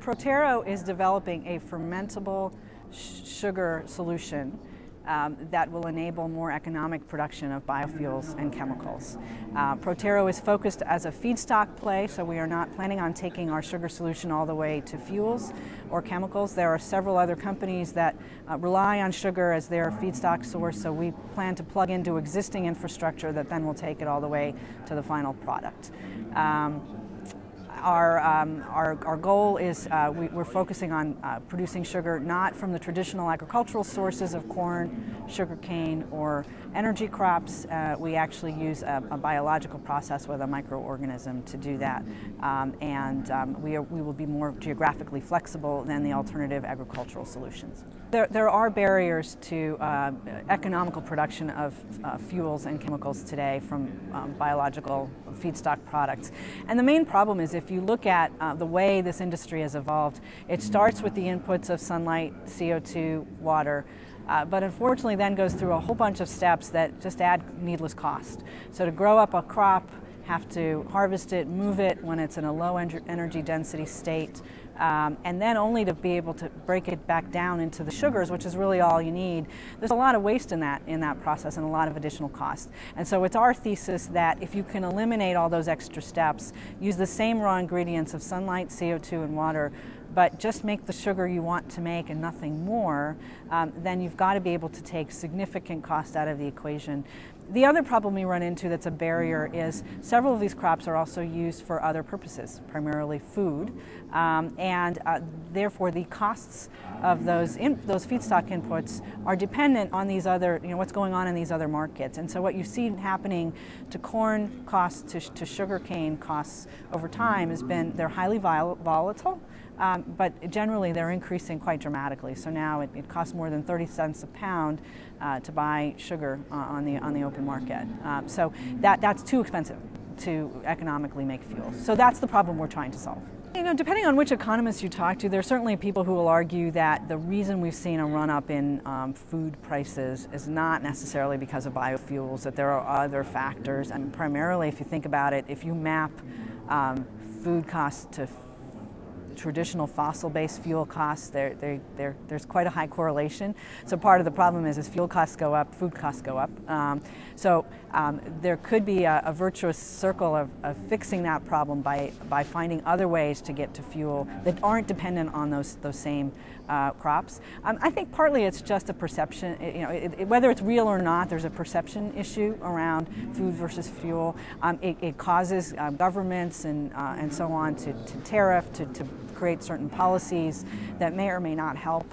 Proterro is developing a fermentable sugar solution that will enable more economic production of biofuels and chemicals. Proterro is focused as a feedstock play, so we are not planning on taking our sugar solution all the way to fuels or chemicals. There are several other companies that rely on sugar as their feedstock source, so we plan to plug into existing infrastructure that then will take it all the way to the final product. Our goal is we're focusing on producing sugar not from the traditional agricultural sources of corn, sugarcane, or energy crops. We actually use a biological process with a microorganism to do that, we will be more geographically flexible than the alternative agricultural solutions. There are barriers to economical production of fuels and chemicals today from biological feedstock products. And the main problem is if you look at the way this industry has evolved, it starts with the inputs of sunlight, CO2, water, but unfortunately then goes through a whole bunch of steps that just add needless cost. So to grow up a crop, have to harvest it, move it when it's in a low energy density state, and then only to be able to break it back down into the sugars, which is really all you need. There's a lot of waste in that process and a lot of additional cost. And so it's our thesis that if you can eliminate all those extra steps, use the same raw ingredients of sunlight, CO2, and water, but just make the sugar you want to make and nothing more, then you've got to be able to take significant cost out of the equation. The other problem we run into that's a barrier is several of these crops are also used for other purposes, primarily food, and therefore the costs of those feedstock inputs are dependent on these other, what's going on in these other markets. And so what you see happening to corn costs, to sugarcane costs over time has been they're highly volatile, but generally they're increasing quite dramatically. So now it costs more than 30 cents a pound to buy sugar on the open market. So that's too expensive to economically make fuels. So that's the problem we're trying to solve. Depending on which economist you talk to, there are certainly people who will argue that the reason we've seen a run-up in food prices is not necessarily because of biofuels, that there are other factors. And primarily, if you think about it, if you map food costs to traditional fossil-based fuel costs, there's quite a high correlation. So part of the problem is as fuel costs go up, food costs go up. There could be a virtuous circle of fixing that problem by finding other ways to get to fuel that aren't dependent on those same crops. I think partly it's just a perception, whether it's real or not, there's a perception issue around food versus fuel. It causes governments and so on to tariff, to create certain policies that may or may not help.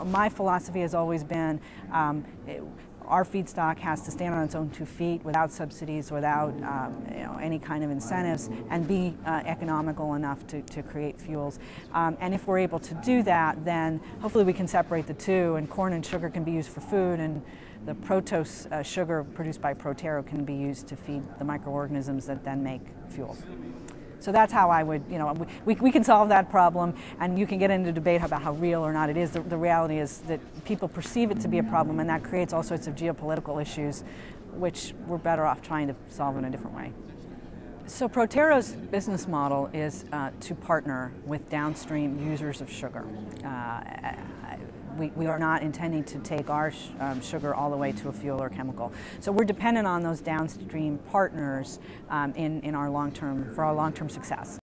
My philosophy has always been our feedstock has to stand on its own 2 feet without subsidies, without any kind of incentives, and be economical enough to create fuels. And if we're able to do that, then hopefully we can separate the two, and corn and sugar can be used for food, and the fructose sugar produced by Proterro can be used to feed the microorganisms that then make fuels. So that's how I would, we can solve that problem, and you can get into debate about how real or not it is. The reality is that people perceive it to be a problem, and that creates all sorts of geopolitical issues, which we're better off trying to solve in a different way. So Proterro's business model is to partner with downstream users of sugar. We are not intending to take our sugar all the way to a fuel or chemical. So we're dependent on those downstream partners for our long-term success.